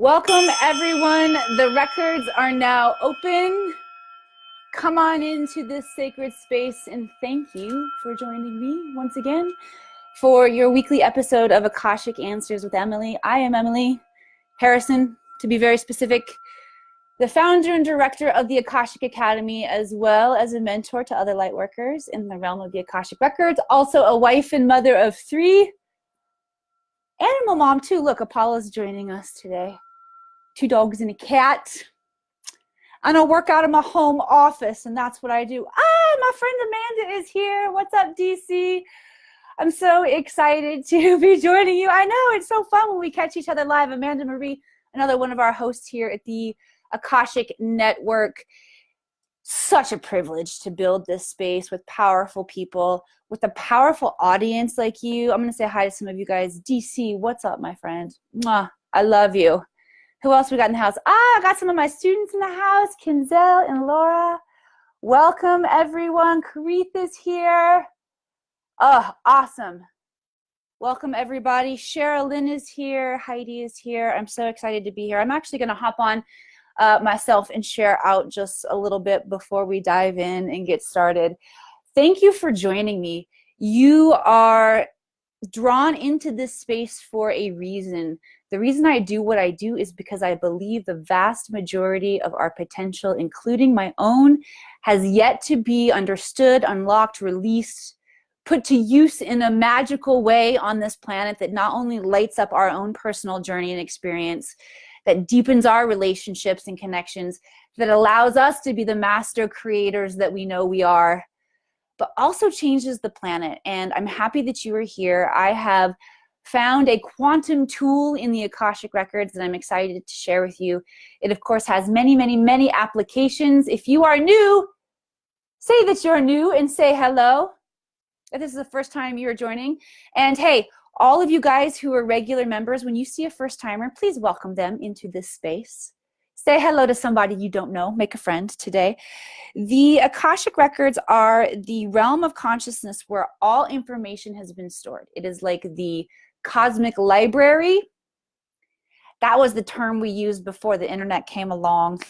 Welcome, everyone. The records are now open. Come on into this sacred space, and thank you for joining me once again for your weekly episode of Akashic Answers with Emily. I am Emily Harrison, to be very specific, the founder and director of the Akashic Academy, as well as a mentor to other lightworkers in the realm of the Akashic Records. Also a wife and mother of 3. Animal mom, too. Look, Apollo's joining us today. 2 dogs and a cat. And I work out of my home office, and that's what I do. My friend Amanda is here. What's up, DC? I'm so excited to be joining you. I know, it's so fun when we catch each other live. Amanda Marie, another one of our hosts here at the Akashic Network. Such a privilege to build this space with powerful people, with a powerful audience like you. I'm going to say hi to some of you guys. DC, what's up, my friend? Mwah, I love you. Who else we got in the house? I got some of my students in the house, Kinzel and Laura. Welcome, everyone. Karith is here. Oh, awesome. Welcome, everybody. Sherilyn is here. Heidi is here. I'm so excited to be here. I'm actually going to hop on myself and share out just a little bit before we dive in and get started. Thank you for joining me. You are drawn into this space for a reason. The reason I do what I do is because I believe the vast majority of our potential, including my own, has yet to be understood, unlocked, released, put to use in a magical way on this planet that not only lights up our own personal journey and experience, that deepens our relationships and connections, that allows us to be the master creators that we know we are, but also changes the planet. And I'm happy that you are here. I have found a quantum tool in the Akashic Records that I'm excited to share with you. It, of course, has many, many, many applications. If you are new, say that you're new and say hello. If this is the first time you're joining. And hey, all of you guys who are regular members, when you see a first timer, please welcome them into this space. Say hello to somebody you don't know. Make a friend today. The Akashic Records are the realm of consciousness where all information has been stored. It is like the cosmic library. That was the term we used before the internet came along.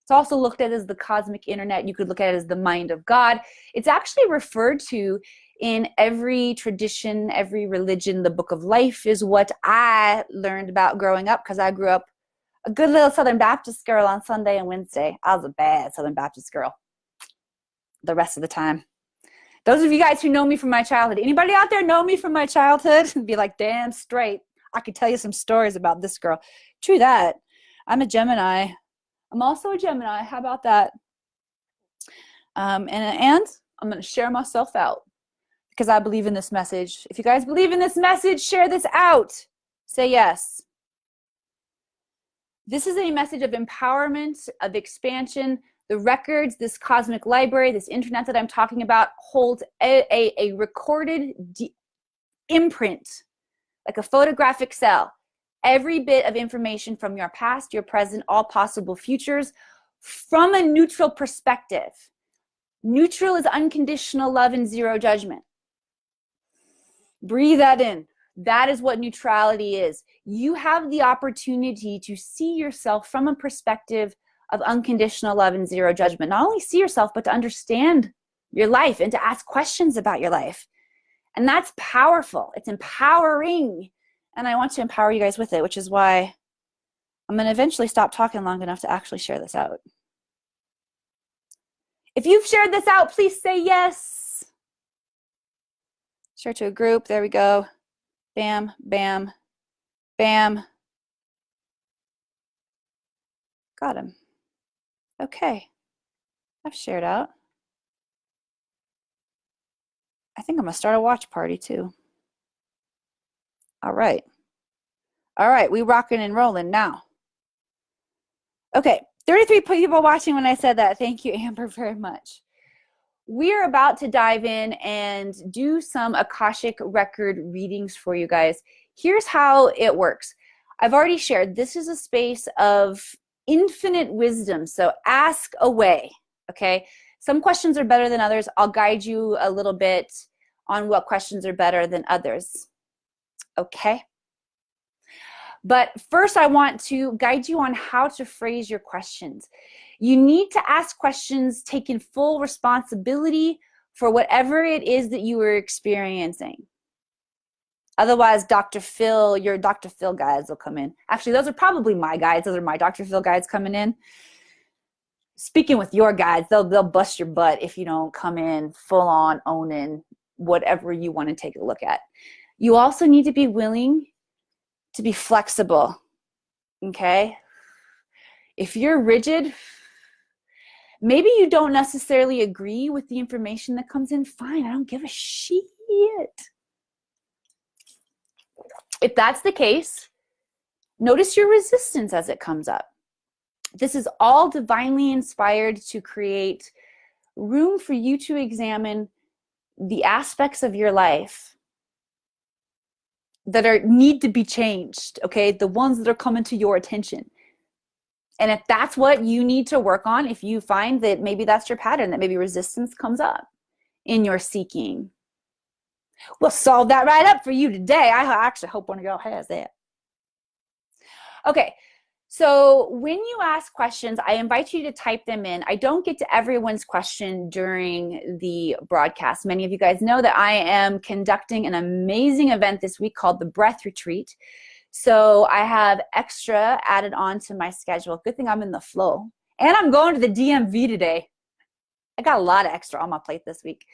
It's also looked at as the cosmic internet. You could look at it as the mind of God. It's actually referred to in every tradition, every religion. The book of life is what I learned about growing up, because I grew up a good little Southern Baptist girl on Sunday and Wednesday. I was a bad Southern Baptist girl the rest of the time. Those of you guys who know me from my childhood, anybody out there know me from my childhood? Be like, damn straight. I could tell you some stories about this girl. True that. I'm a Gemini. I'm also a Gemini. How about that? And I'm going to share myself out because I believe in this message. If you guys believe in this message, share this out. Say yes. This is a message of empowerment, of expansion. The records, this cosmic library, this internet that I'm talking about holds a recorded imprint, like a photographic cell. Every bit of information from your past, your present, all possible futures, from a neutral perspective. Neutral is unconditional love and zero judgment. Breathe that in. That is what neutrality is. You have the opportunity to see yourself from a perspective of unconditional love and zero judgment. Not only see yourself, but to understand your life and to ask questions about your life. And that's powerful. It's empowering. And I want to empower you guys with it, which is why I'm going to eventually stop talking long enough to actually share this out. If you've shared this out, please say yes. Share to a group. There we go. Bam, bam, bam. Got him. Okay. I've shared out. I think I'm going to start a watch party too. All right. All right. We rocking and rolling now. Okay. 33 people watching when I said that. Thank you, Amber, very much. We're about to dive in and do some Akashic record readings for you guys. Here's how it works. I've already shared, this is a space of infinite wisdom, so ask away, okay? Some questions are better than others. I'll guide you a little bit on what questions are better than others, okay? But first, I want to guide you on how to phrase your questions. You need to ask questions taking full responsibility for whatever it is that you are experiencing. Otherwise, Dr. Phil, your Dr. Phil guides will come in. Actually, those are probably my guides. Those are my Dr. Phil guides coming in. Speaking with your guides, they'll bust your butt if you don't come in full on owning whatever you want to take a look at. You also need to be willing to be flexible, okay? If you're rigid, maybe you don't necessarily agree with the information that comes in. Fine, I don't give a shit. If that's the case, notice your resistance as it comes up. This is all divinely inspired to create room for you to examine the aspects of your life that need to be changed, okay? The ones that are coming to your attention. And if that's what you need to work on, if you find that maybe that's your pattern, that maybe resistance comes up in your seeking, we'll solve that right up for you today. I actually hope one of y'all has that. Okay, so when you ask questions, I invite you to type them in. I don't get to everyone's question during the broadcast. Many of you guys know that I am conducting an amazing event this week called the Breath Retreat. So I have extra added on to my schedule. Good thing I'm in the flow. And I'm going to the DMV today. I got a lot of extra on my plate this week.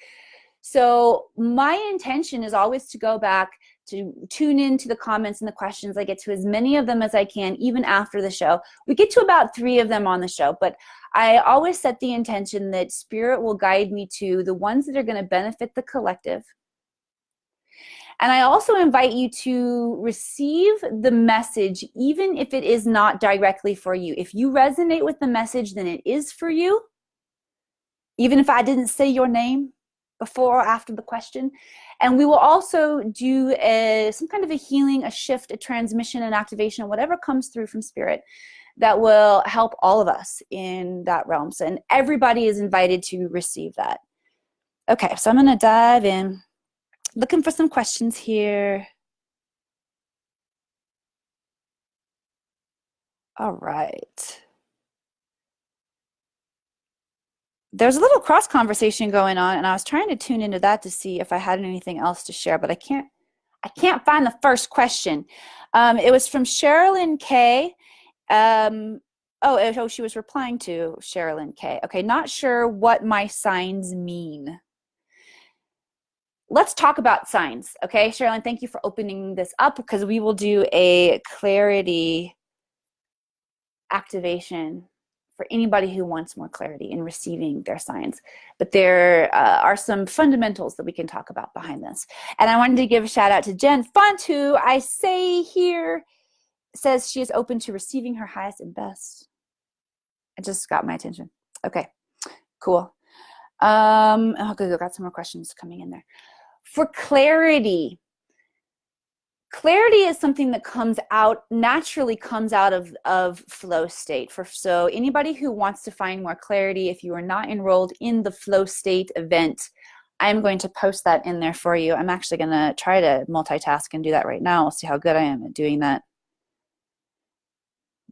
So my intention is always to go back to tune into the comments and the questions. I get to as many of them as I can, even after the show. We get to about 3 of them on the show, but I always set the intention that Spirit will guide me to the ones that are going to benefit the collective. And I also invite you to receive the message, even if it is not directly for you. If you resonate with the message, then it is for you. Even if I didn't say your name before or after the question. And we will also do some kind of a healing, a shift, a transmission, an activation, whatever comes through from Spirit that will help all of us in that realm. So, and everybody is invited to receive that. Okay, so I'm going to dive in. Looking for some questions here. All right. There's a little cross conversation going on, and I was trying to tune into that to see if I had anything else to share, but I can't find the first question. It was from Sherilyn K. She was replying to Sherilyn K. Okay, not sure what my signs mean. Let's talk about signs, okay? Sherilyn, thank you for opening this up because we will do a clarity activation for anybody who wants more clarity in receiving their signs. But there are some fundamentals that we can talk about behind this. And I wanted to give a shout out to Jen Font, who I say here says she is open to receiving her highest and best. It just got my attention. Okay, cool. Okay, I've got some more questions coming in there. For clarity, clarity is something that naturally comes out of flow state. So anybody who wants to find more clarity, if you are not enrolled in the flow state event, I'm going to post that in there for you. I'm actually going to try to multitask and do that right now. We'll see how good I am at doing that.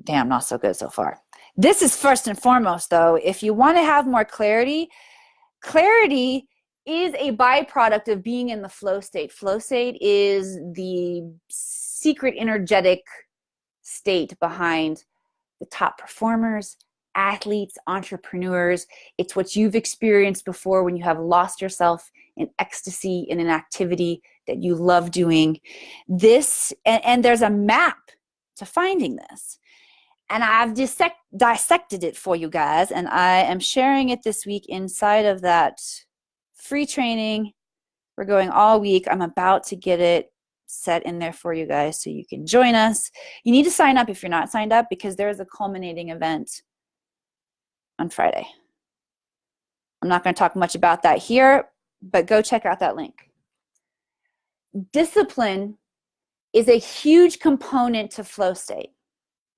Damn, not so good so far. This is first and foremost, though. If you want to have more clarity, clarity is a byproduct of being in the flow state. Flow state is the secret energetic state behind the top performers, athletes, entrepreneurs. It's what you've experienced before when you have lost yourself in ecstasy in an activity that you love doing. And there's a map to finding this. And I've dissected it for you guys, and I am sharing it this week inside of that free training. We're going all week. I'm about to get it set in there for you guys so you can join us. You need to sign up if you're not signed up because there is a culminating event on Friday. I'm not going to talk much about that here, but go check out that link. Discipline is a huge component to flow state.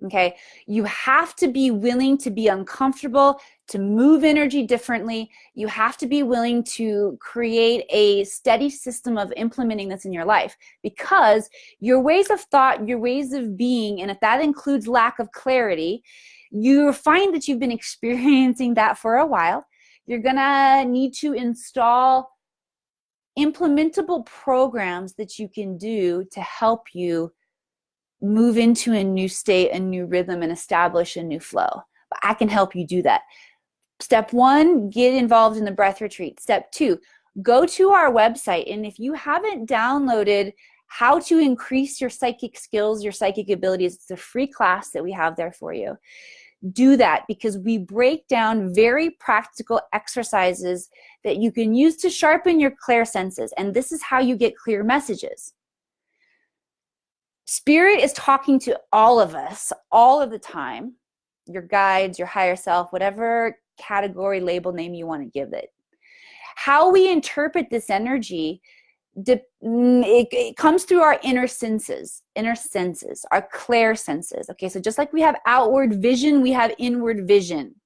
Okay, you have to be willing to be uncomfortable, to move energy differently. You have to be willing to create a steady system of implementing this in your life, because your ways of thought, your ways of being, and if that includes lack of clarity, you find that you've been experiencing that for a while. You're gonna need to install implementable programs that you can do to help you move into a new state, a new rhythm, and establish a new flow. But I can help you do that. Step 1, get involved in the breath retreat. Step 2, go to our website, and if you haven't downloaded how to increase your psychic skills, your psychic abilities, it's a free class that we have there for you. Do that, because we break down very practical exercises that you can use to sharpen your clair-senses, and this is how you get clear messages. Spirit is talking to all of us all of the time, your guides, your higher self, whatever category, label, name you want to give it. How we interpret this energy, it comes through our inner senses, our clair-senses. Okay, so just like we have outward vision, we have inward vision.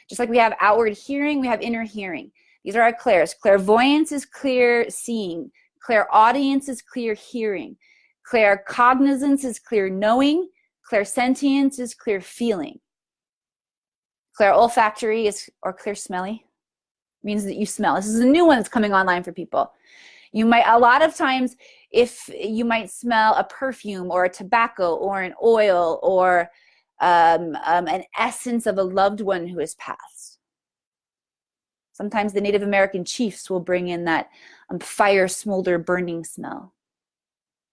Just like we have outward hearing, we have inner hearing. These are our clairs. Clairvoyance is clear seeing. Clairaudience is clear hearing. Claircognizance is clear knowing. Clairsentience is clear feeling. Clairolfactory is, or clear smelly, means that you smell. This is a new one that's coming online for people. You might, a lot of times, if you might smell a perfume or a tobacco or an oil or an essence of a loved one who has passed. Sometimes the Native American chiefs will bring in that fire, smolder, burning smell.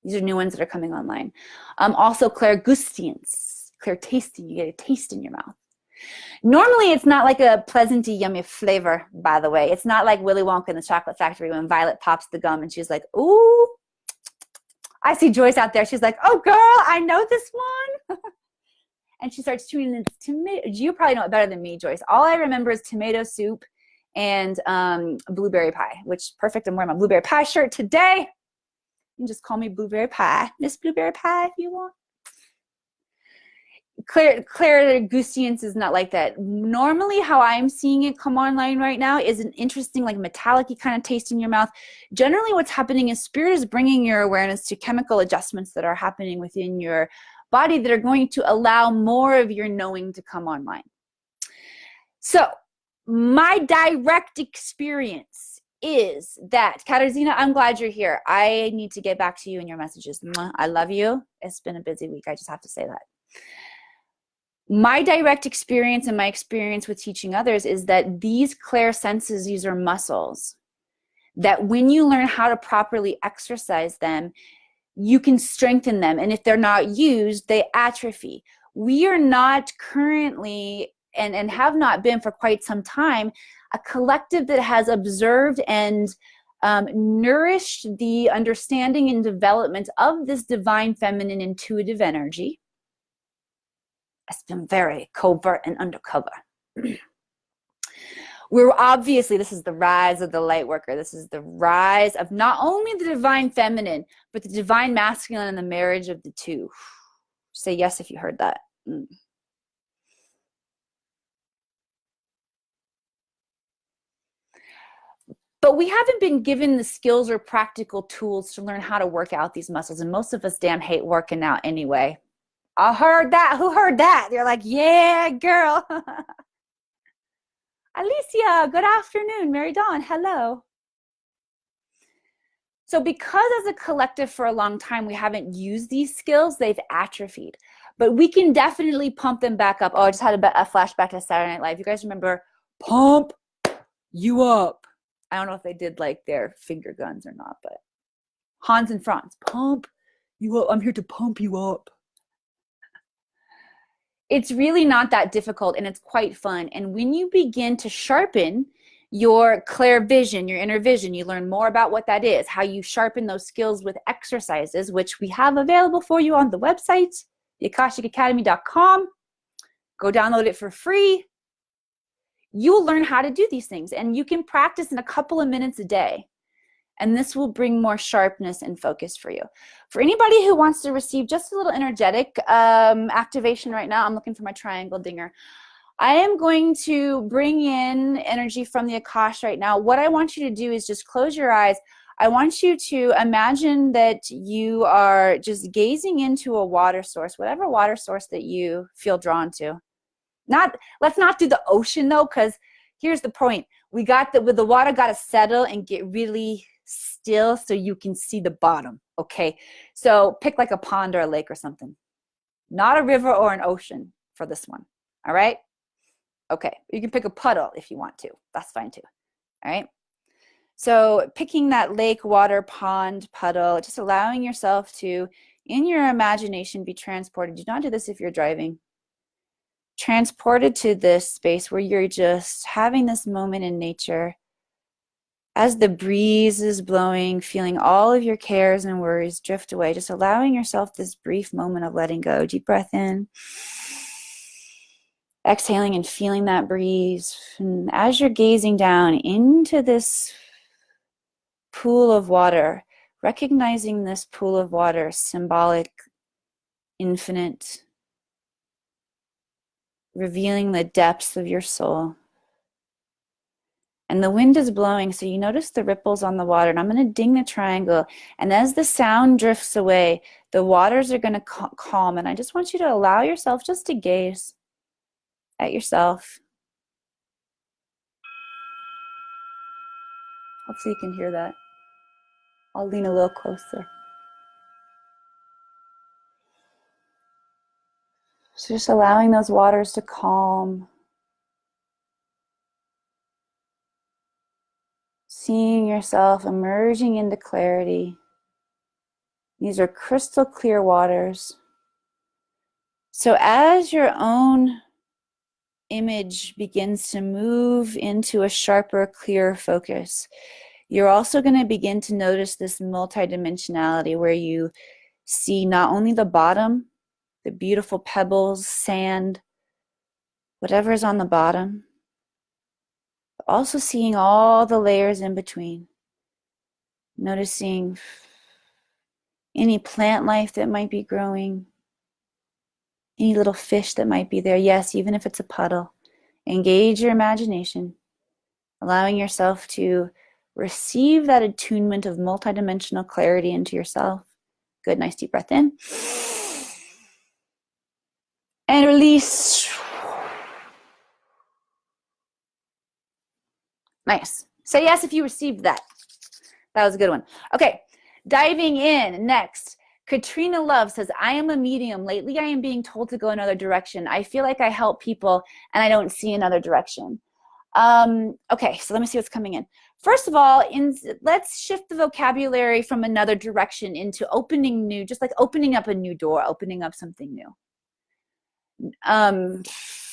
These are new ones that are coming online. Also clairgustance, clear tasting. You get a taste in your mouth. Normally, it's not like a pleasanty, yummy flavor, by the way. It's not like Willy Wonka in the Chocolate Factory when Violet pops the gum and she's like, ooh. I see Joyce out there. She's like, oh, girl, I know this one. And she starts chewing the tomato. You probably know it better than me, Joyce. All I remember is tomato soup and blueberry pie, which perfect. I'm wearing my blueberry pie shirt today. You can just call me Blueberry Pie. Miss Blueberry Pie if you want. Clairgustance is not like that. Normally how I'm seeing it come online right now is an interesting, like metallic-y kind of taste in your mouth. Generally what's happening is Spirit is bringing your awareness to chemical adjustments that are happening within your body that are going to allow more of your knowing to come online. So my direct experience is that, Katarzyna, I'm glad you're here. I need to get back to you in your messages. I love you. It's been a busy week. I just have to say that. My direct experience and my experience with teaching others is that these clair-senses, these are muscles that when you learn how to properly exercise them, you can strengthen them. And if they're not used, they atrophy. We are not currently, and have not been for quite some time, a collective that has observed and nourished the understanding and development of this divine feminine intuitive energy. It's been very covert and undercover. We're obviously, this is the rise of the light worker. This is the rise of not only the divine feminine, but the divine masculine and the marriage of the two. Say yes if you heard that. But we haven't been given the skills or practical tools to learn how to work out these muscles. And most of us damn hate working out anyway. I heard that. Who heard that? They're like, yeah, girl. Alicia, good afternoon. Mary Dawn, hello. So because as a collective for a long time, we haven't used these skills, they've atrophied. But we can definitely pump them back up. Oh, I just had a flashback to Saturday Night Live. You guys remember Pump You Up? I don't know if they did like their finger guns or not, but Hans and Franz, pump you up. I'm here to pump you up. It's really not that difficult, and it's quite fun. And when you begin to sharpen your clair vision, your inner vision, you learn more about what that is, how you sharpen those skills with exercises, which we have available for you on the website, theakashicacademy.com. Go download it for free. You'll learn how to do these things, and you can practice in a couple of minutes a day. And this will bring more sharpness and focus for you. For anybody who wants to receive just a little energetic activation right now, I'm looking for my triangle dinger. I am going to bring in energy from the Akash right now. What I want you to do is just close your eyes. I want you to imagine that you are just gazing into a water source, whatever water source that you feel drawn to. Let's not do the ocean though, because here's the point. The water got to settle and get really still so you can see the bottom, okay? So pick like a pond or a lake or something. Not a river or an ocean for this one, all right? Okay, you can pick a puddle if you want to. That's fine too, all right? So picking that lake, water, pond, puddle, just allowing yourself to, in your imagination, be transported. Do not do this if you're driving. Transported to this space where you're just having this moment in nature as the breeze is blowing, feeling all of your cares and worries drift away, just allowing yourself this brief moment of letting go. Deep breath in. Exhaling and feeling that breeze. And as you're gazing down into this pool of water, recognizing this pool of water, symbolic, infinite, revealing the depths of your soul. And the wind is blowing, so you notice the ripples on the water. And I'm going to ding the triangle. And as the sound drifts away, the waters are going to calm. And I just want you to allow yourself just to gaze at yourself. Hopefully you can hear that. I'll lean a little closer. So just allowing those waters to calm. Seeing yourself emerging into clarity. These are crystal clear waters. So as your own image begins to move into a sharper, clearer focus, you're also going to begin to notice this multidimensionality where you see not only the bottom, the beautiful pebbles, sand, whatever is on the bottom, but also seeing all the layers in between. Noticing any plant life that might be growing, any little fish that might be there. Yes, even if it's a puddle. Engage your imagination, allowing yourself to receive that attunement of multidimensional clarity into yourself. Good, nice deep breath in. And release. Nice. Say yes if you received that. That was a good one. Okay, diving in next. Katrina Love says, I am a medium. Lately, I am being told to go another direction. I feel like I help people and I don't see another direction. Okay, so let me see what's coming in. First of all, let's shift the vocabulary from another direction into opening new, just like opening up a new door, opening up something new.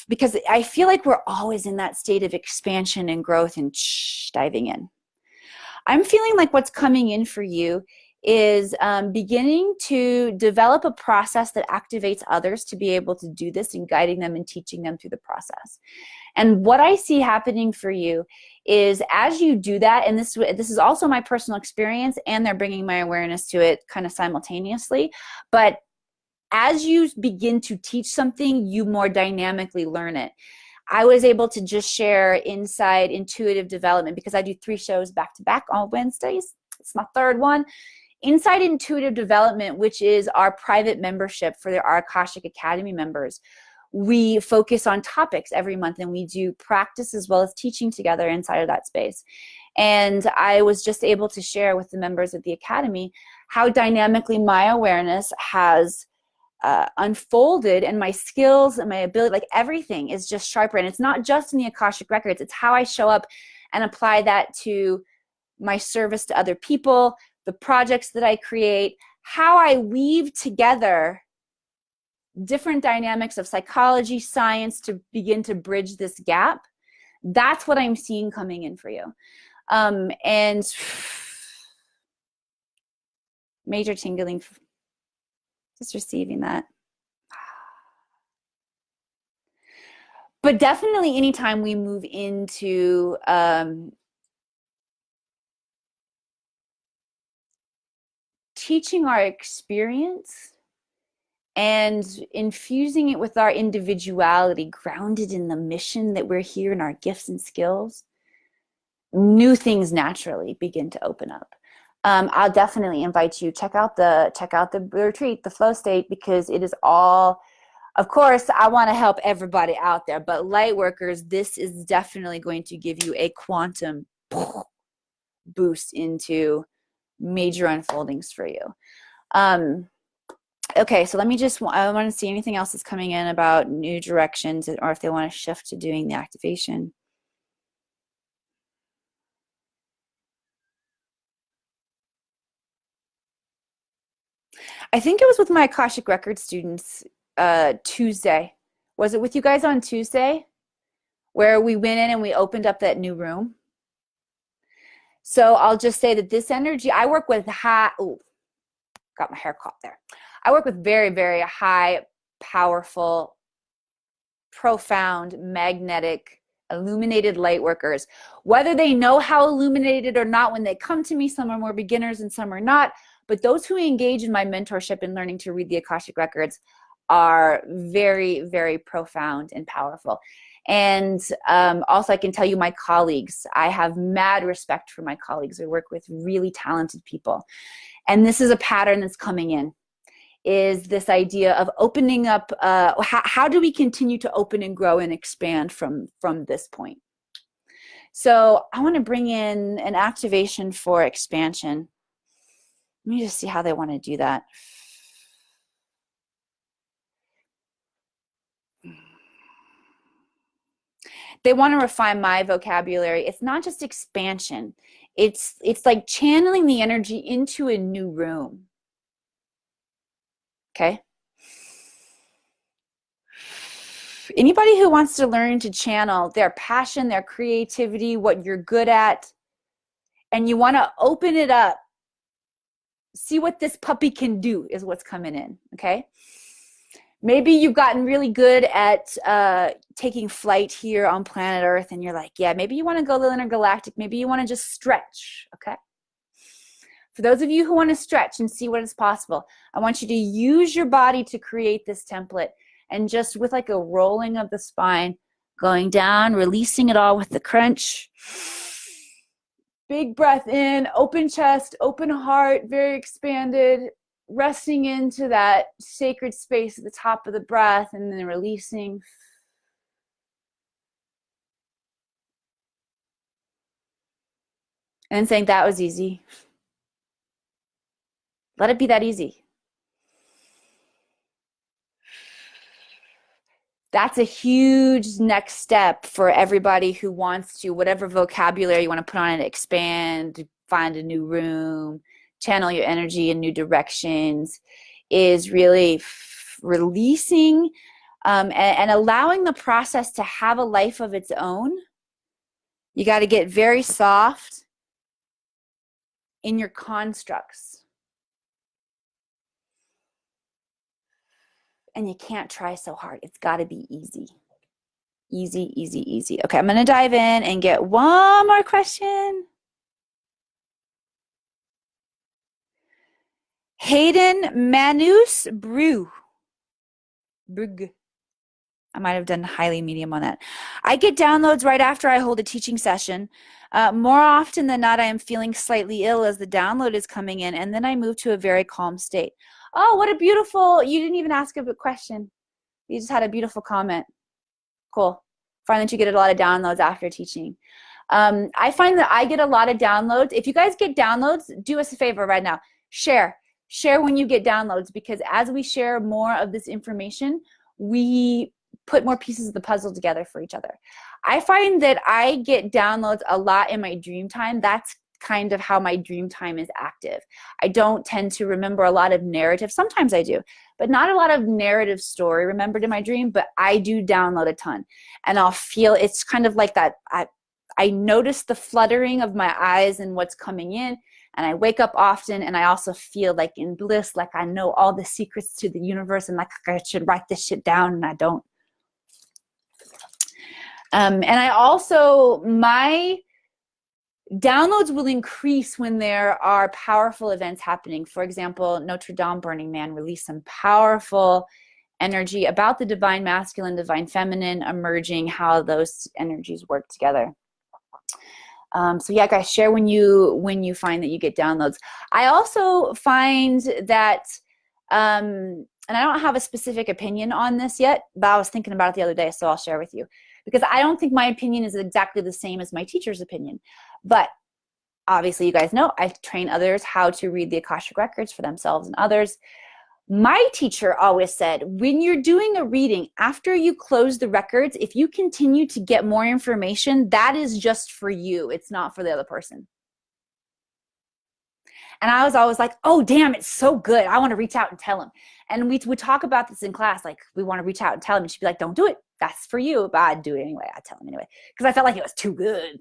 Because I feel like we're always in that state of expansion and growth and diving in. I'm feeling like what's coming in for you is beginning to develop a process that activates others to be able to do this and guiding them and teaching them through the process. And what I see happening for you is as you do that, and this is also my personal experience, and they're bringing my awareness to it kind of simultaneously, but as you begin to teach something, you more dynamically learn it. I was able to just share inside intuitive development because I do 3 shows back to back on Wednesdays. It's my 3rd one. Inside Intuitive Development, which is our private membership for our Akashic Academy members. We focus on topics every month and we do practice as well as teaching together inside of that space. And I was just able to share with the members of the Academy how dynamically my awareness has unfolded, and my skills and my ability, like everything is just sharper. And it's not just in the Akashic Records, it's how I show up and apply that to my service to other people, the projects that I create, how I weave together different dynamics of psychology, science to begin to bridge this gap. That's what I'm seeing coming in for you. And major tingling, just receiving that. But definitely anytime we move into teaching our experience and infusing it with our individuality, grounded in the mission that we're here and our gifts and skills, new things naturally begin to open up. I'll definitely invite you, check out the retreat, the flow state, because it is all, of course, I want to help everybody out there, but light workers, this is definitely going to give you a quantum boost into major unfoldings for you. Okay, so let me just, I want to see anything else that's coming in about new directions, or if they want to shift to doing the activation. I think it was with my Akashic Records students Tuesday. Was it with you guys on Tuesday where we went in and we opened up that new room? So I'll just say that this energy, I work with high, ooh, got my hair caught there. I work with very, very high, powerful, profound, magnetic, illuminated light workers. Whether they know how illuminated or not when they come to me, some are more beginners and some are not, but those who engage in my mentorship and learning to read the Akashic Records are very, very profound and powerful. And also I can tell you my colleagues, I have mad respect for my colleagues. I work with really talented people. And this is a pattern that's coming in, is this idea of opening up, how do we continue to open and grow and expand from this point? So I want to bring in an activation for expansion. Let me just see how they want to do that. They want to refine my vocabulary. It's not just expansion. It's like channeling the energy into a new room. Okay? Anybody who wants to learn to channel their passion, their creativity, what you're good at, and you want to open it up, see what this puppy can do is what's coming in, okay? Maybe you've gotten really good at taking flight here on planet Earth, and you're like, yeah, maybe you want to go a little intergalactic. Maybe you want to just stretch, okay? For those of you who want to stretch and see what is possible, I want you to use your body to create this template, and just with like a rolling of the spine, going down, releasing it all with the crunch. Big breath in, open chest, open heart, very expanded, resting into that sacred space at the top of the breath, and then releasing. And saying that was easy. Let it be that easy. That's a huge next step for everybody who wants to, whatever vocabulary you want to put on it, expand, find a new room, channel your energy in new directions, is really releasing and allowing the process to have a life of its own. You got to get very soft in your constructs. And you can't try so hard. It's got to be easy. Easy, easy, easy. Okay, I'm going to dive in and get one more question. Hayden Manus Brug. I might have done highly medium on that. I get downloads right after I hold a teaching session. More often than not, I am feeling slightly ill as the download is coming in, and then I move to a very calm state. Oh, what a beautiful, you didn't even ask a question. You just had a beautiful comment. Cool. Find that you get a lot of downloads after teaching. I find that I get a lot of downloads. If you guys get downloads, do us a favor right now. Share when you get downloads, because as we share more of this information, we put more pieces of the puzzle together for each other. I find that I get downloads a lot in my dream time. That's kind of how my dream time is active. I don't tend to remember a lot of narrative. Sometimes I do, but not a lot of narrative story remembered in my dream, but I do download a ton. And I'll feel, it's kind of like that. I notice the fluttering of my eyes and what's coming in, and I wake up often, and I also feel like in bliss, like I know all the secrets to the universe, and like I should write this shit down, and I don't. And I also, my Downloads will increase when there are powerful events happening. For example, Notre Dame Burning Man released some powerful energy about the divine masculine, divine feminine emerging, how those energies work together. So yeah, guys, share when you find that you get downloads. I also find that, and I don't have a specific opinion on this yet, but I was thinking about it the other day, so I'll share with you. Because I don't think my opinion is exactly the same as my teacher's opinion. But obviously, you guys know I train others how to read the Akashic Records for themselves and others. My teacher always said, when you're doing a reading, after you close the records, if you continue to get more information, that is just for you. It's not for the other person. And I was always like, oh, damn, it's so good. I want to reach out and tell him. And we would talk about this in class, like, we want to reach out and tell him. And she'd be like, don't do it. That's for you. But I'd do it anyway. I'd tell him anyway, because I felt like it was too good.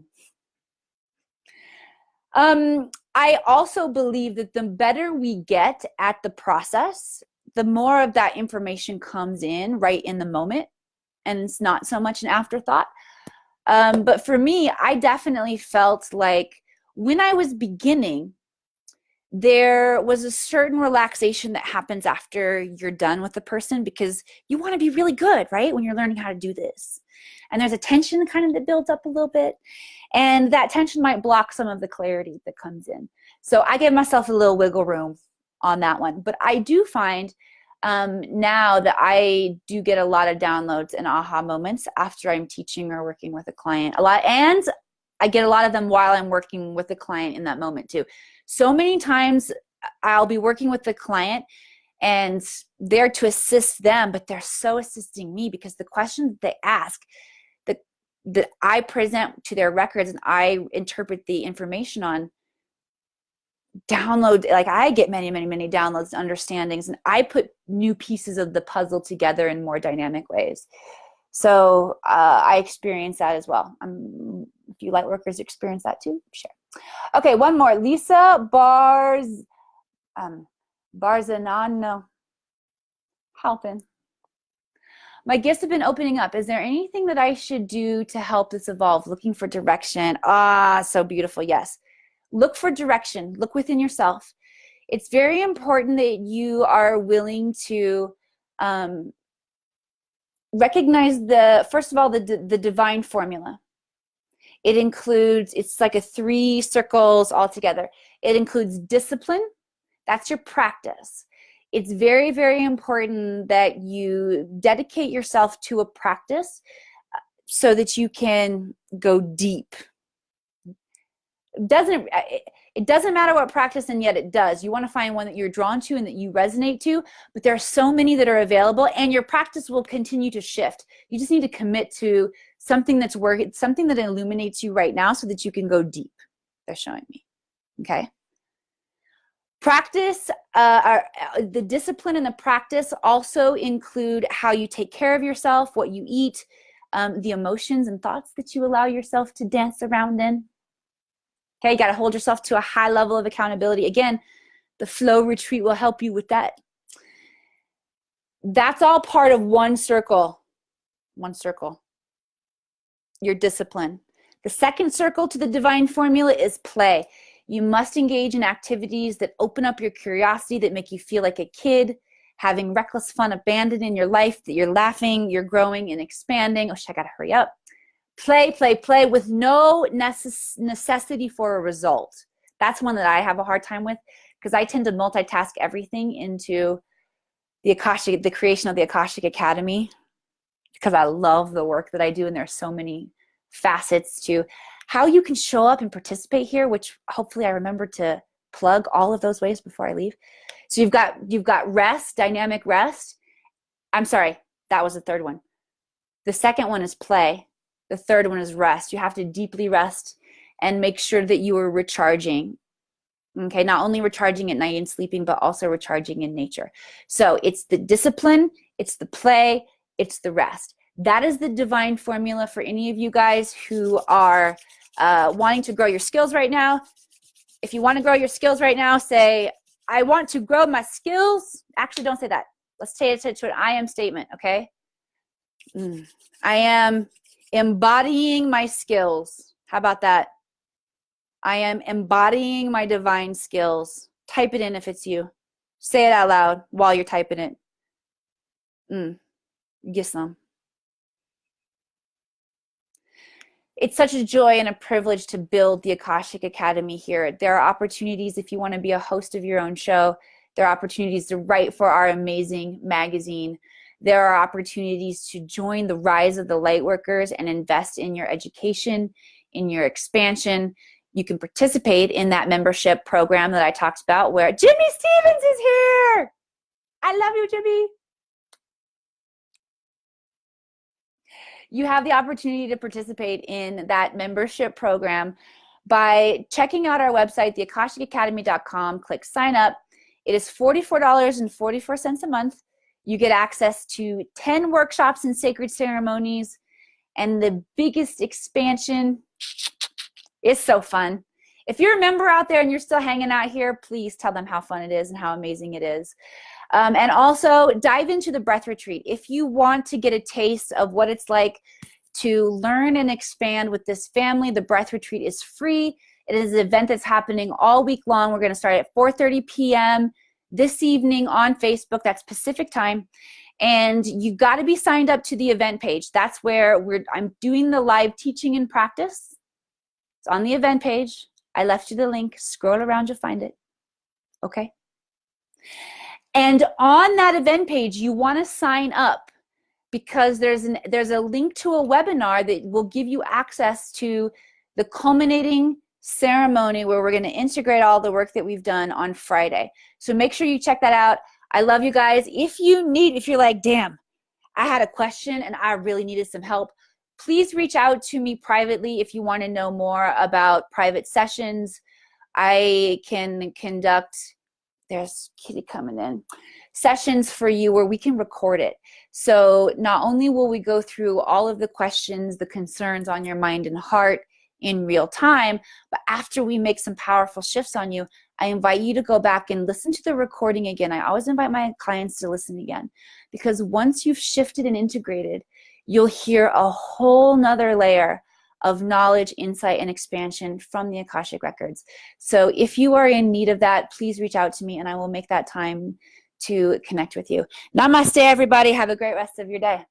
I also believe that the better we get at the process, the more of that information comes in right in the moment, and it's not so much an afterthought. But for me, I definitely felt like when I was beginning, there was a certain relaxation that happens after you're done with the person, because you want to be really good, right? When you're learning how to do this. And there's a tension kind of that builds up a little bit. And that tension might block some of the clarity that comes in. So I give myself a little wiggle room on that one. But I do find now that I do get a lot of downloads and aha moments after I'm teaching or working with a client a lot. And I get a lot of them while I'm working with the client in that moment too. So many times I'll be working with the client and they're to assist them, but they're so assisting me, because the questions they ask that I present to their records and I interpret the information on, download, like I get many, many, many downloads, understandings, and I put new pieces of the puzzle together in more dynamic ways. So I experience that as well. If you light workers experience that too, share. Okay, one more. Lisa Barzanano. Helping. My gifts have been opening up. Is there anything that I should do to help this evolve? Looking for direction. Ah, so beautiful. Yes. Look for direction. Look within yourself. It's very important that you are willing to recognize first of all, the divine formula. It includes, it's like 3 circles all together. It includes discipline. That's your practice. It's very, very important that you dedicate yourself to a practice so that you can go deep. It doesn't matter what practice, and yet it does. You want to find one that you're drawn to and that you resonate to, but there are so many that are available, and your practice will continue to shift. You just need to commit to something that's working, something that illuminates you right now so that you can go deep. They're showing me. Okay. Practice, the discipline and the practice also include how you take care of yourself, what you eat, the emotions and thoughts that you allow yourself to dance around in. Okay, you got to hold yourself to a high level of accountability. Again, the flow retreat will help you with that. That's all part of one circle. One circle. Your discipline. The second circle to the divine formula is play. You must engage in activities that open up your curiosity, that make you feel like a kid, having reckless fun abandoned in your life, that you're laughing, you're growing and expanding. Oh, I got to hurry up. Play, play, play with no necessity for a result. That's one that I have a hard time with, because I tend to multitask everything into the creation of the Akashic Academy, because I love the work that I do, and there's so many facets to how you can show up and participate here, which hopefully I remember to plug all of those ways before I leave. So you've got rest, dynamic rest. I'm sorry, that was the third one. The second one is play. The third one is rest. You have to deeply rest and make sure that you are recharging. Okay, not only recharging at night and sleeping, but also recharging in nature. So it's the discipline, it's the play, it's the rest. That is the divine formula for any of you guys who are wanting to grow your skills right now. If you want to grow your skills right now, say, I want to grow my skills. Actually, don't say that. Let's take it to an I am statement, okay? I am embodying my skills. How about that? I am embodying my divine skills. Type it in if it's you. Say it out loud while you're typing it. Get some. It's such a joy and a privilege to build the Akashic Academy here. There are opportunities if you want to be a host of your own show. There are opportunities to write for our amazing magazine. There are opportunities to join the Rise of the Lightworkers and invest in your education, in your expansion. You can participate in that membership program that I talked about where Jimmy Stevens is here. I love you, Jimmy. You have the opportunity to participate in that membership program by checking out our website, theakashicacademy.com. Click sign up. It is $44.44 a month. You get access to 10 workshops and sacred ceremonies, and the biggest expansion is so fun. If you're a member out there and you're still hanging out here, please tell them how fun it is and how amazing it is. And also dive into the breath retreat. If you want to get a taste of what it's like to learn and expand with this family, the breath retreat is free. It is an event that's happening all week long. We're going to start at 4:30 p.m. this evening on Facebook. That's Pacific time. And you've got to be signed up to the event page. That's where I'm doing the live teaching and practice. It's on the event page. I left you the link. Scroll around, you'll find it. Okay? And on that event page, you want to sign up because there's a link to a webinar that will give you access to the culminating ceremony where we're going to integrate all the work that we've done on Friday. So make sure you check that out. I love you guys. If you're like, damn, I had a question and I really needed some help, please reach out to me privately if you want to know more about private sessions. I can conduct, there's Kitty coming in, sessions for you where we can record it. So not only will we go through all of the questions, the concerns on your mind and heart in real time, but after we make some powerful shifts on you, I invite you to go back and listen to the recording again. I always invite my clients to listen again, because once you've shifted and integrated, you'll hear a whole nother layer of knowledge, insight, and expansion from the Akashic Records. So if you are in need of that, please reach out to me and I will make that time to connect with you. Namaste, everybody. Have a great rest of your day.